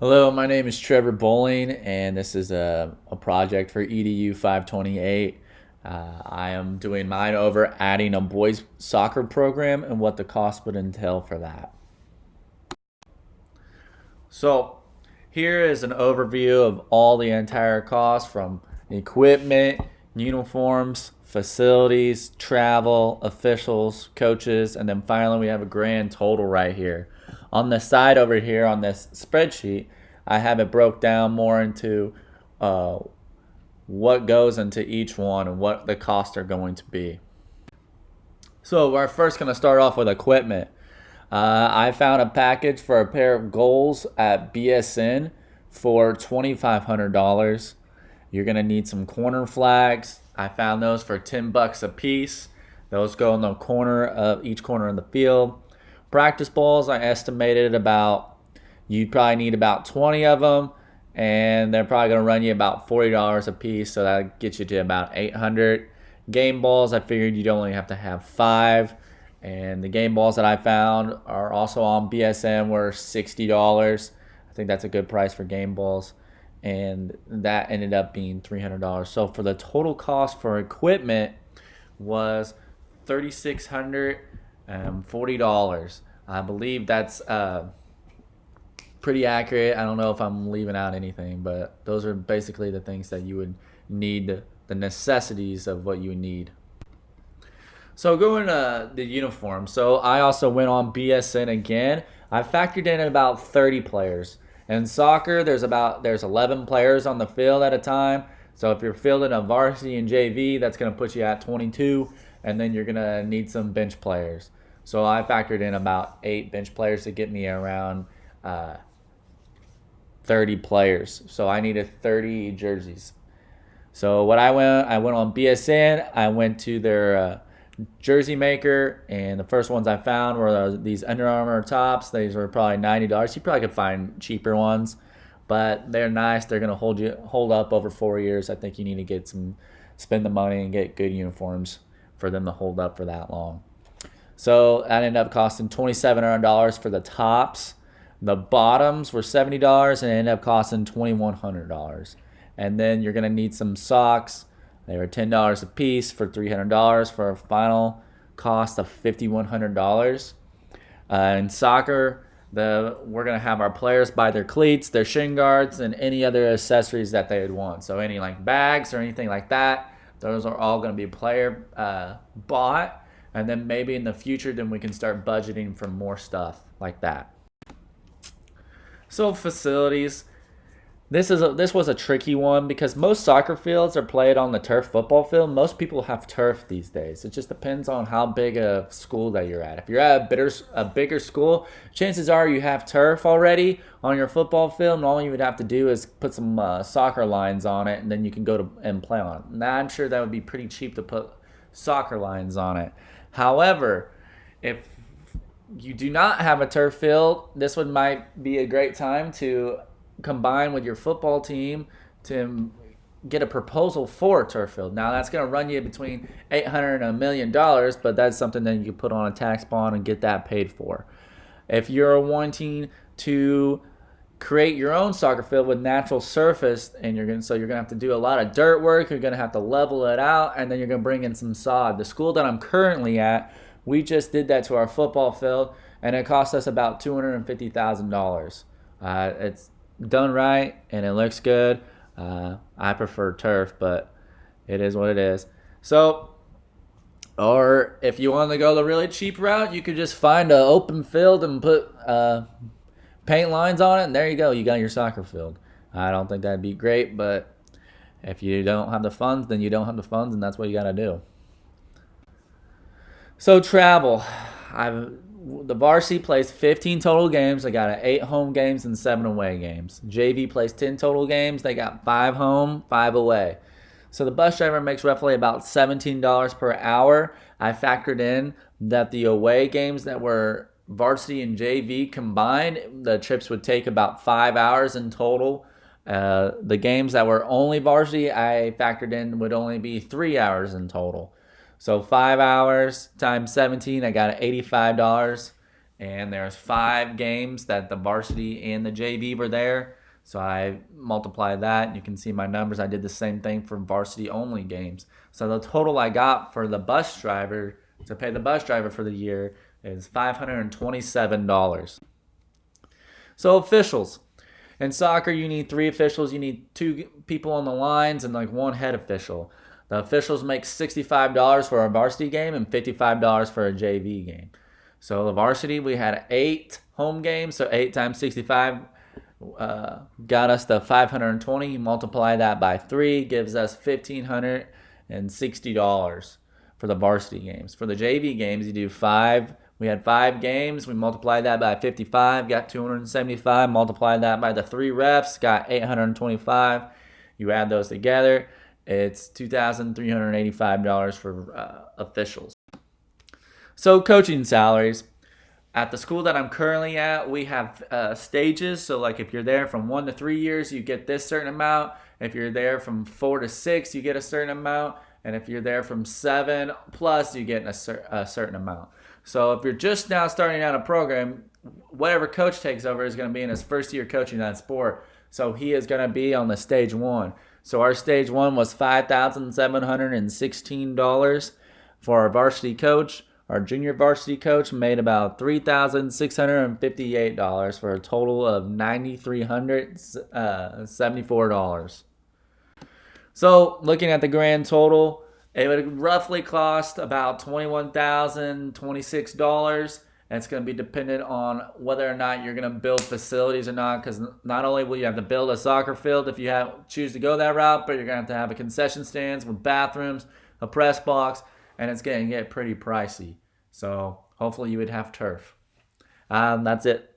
Hello, my name is Trevor Bowling, and this is a project for EDU 528. I am doing mine over adding a boys soccer program and what the cost would entail for that. So, here is an overview of all the entire cost from equipment, uniforms, facilities, travel, officials, coaches, and then finally we have a grand total right here. On the side over here on this spreadsheet, I have it broke down more into uh, what goes into each one and what the costs are going to be. So we're first going to start off with equipment. I found a package for a pair of goals at BSN for $2,500. You're gonna need some corner flags. I found those for $10 a piece. Those go in the corner of each corner of the field. Practice balls, I estimated about you probably need about 20 of them, and they're probably gonna run you about $40 a piece. So that gets you to about 800. Game balls, I figured you'd only have to have 5. And the game balls that I found are also on BSN were $60. I think that's a good price for game balls. And that ended up being $300. So for the total cost for equipment was $3,640. I believe that's pretty accurate. I don't know if I'm leaving out anything, but those are basically the things that you would need, the necessities of what you need. So going to the uniform. So I also went on BSN again. I factored in about 30 players. In soccer, there's 11 players on the field at a time. So if you're fielding a varsity and JV, that's going to put you at 22, and then you're going to need some bench players. So I factored in about 8 bench players to get me around 30 players. So I needed 30 jerseys. So what I went on BSN. I went to their jersey maker, and the first ones I found were these Under Armour tops. These were probably $90. You probably could find cheaper ones, but they're nice. They're gonna hold up over 4 years. I think you need to spend the money and get good uniforms for them to hold up for that long. So that ended up costing $2,700 for the tops. The bottoms were $70 and it ended up costing $2,100. And then you're gonna need some socks. They were $10 a piece for $300 for a final cost of $5,100. In soccer, we're gonna have our players buy their cleats, their shin guards, and any other accessories that they would want. So any like bags or anything like that, those are all gonna be player bought. And then maybe in the future, then we can start budgeting for more stuff like that. So facilities. This was a tricky one because most soccer fields are played on the turf football field. Most people have turf these days. It just depends on how big a school that you're at. If you're at a bigger school, chances are you have turf already on your football field, and all you would have to do is put some soccer lines on it, and then you can go to and play on it. Now I'm sure that would be pretty cheap to put soccer lines on it. However, if you do not have a turf field, this one might be a great time to combine with your football team to get a proposal for a turf field. Now that's going to run you between $800 and $1,000,000, but that's something that you can put on a tax bond and get that paid for. If you're wanting to create your own soccer field with natural surface, and you're gonna have to do a lot of dirt work. You're gonna have to level it out, and then you're gonna bring in some sod. The school that I'm currently at, we just did that to our football field, and it cost us about $250,000. It's done right, and it looks good. I prefer turf, but it is what it is. So, or if you want to go the really cheap route, you could just find an open field and put paint lines on it, and there you go. You got your soccer field. I don't think that'd be great, but if you don't have the funds, then you don't have the funds, and that's what you got to do. So travel, I've the varsity plays 15 total games. They got 8 home games and 7 away games. JV plays 10 total games. They got 5 home, 5 away. So the bus driver makes roughly about $17 per hour. I factored in that the away games that were varsity and JV combined, the trips would take about 5 hours in total. The games that were only varsity, I factored in would only be 3 hours in total. So 5 hours times 17, I got $85. and there's 5 games that the varsity and the JV were there. So I multiply that, and you can see my numbers. I did the same thing for varsity only games. So the total I got for the bus driver to pay the bus driver for the year is $527. So officials. In soccer, you need 3 officials. You need 2 people on the lines and like 1 head official. The officials make $65 for a varsity game and $55 for a JV game. So the varsity, we had 8 home games, so 8 times 65 got us the 520. You multiply that by 3, gives us $1,560 for the varsity games. For the JV games, you do 5. We had 5 games. We multiplied that by 55, got 275. Multiply that by the 3 refs, got 825. You add those together, it's $2,385 for officials. So coaching salaries. At the school that I'm currently at, we have stages. So like if you're there from 1 to 3 years, you get this certain amount. If you're there from 4 to 6, you get a certain amount. And if you're there from 7 plus, you get a certain amount. So if you're just now starting out a program, whatever coach takes over is going to be in his first year coaching that sport. So he is going to be on the stage 1. So our stage 1 was $5,716 for our varsity coach. Our junior varsity coach made about $3,658 for a total of $9,374. So looking at the grand total, it would roughly cost about $21,026. And it's going to be dependent on whether or not you're going to build facilities or not, because not only will you have to build a soccer field if you choose to go that route, but you're going to have a concession stands with bathrooms, a press box, and it's going to get pretty pricey. So hopefully you would have turf. That's it.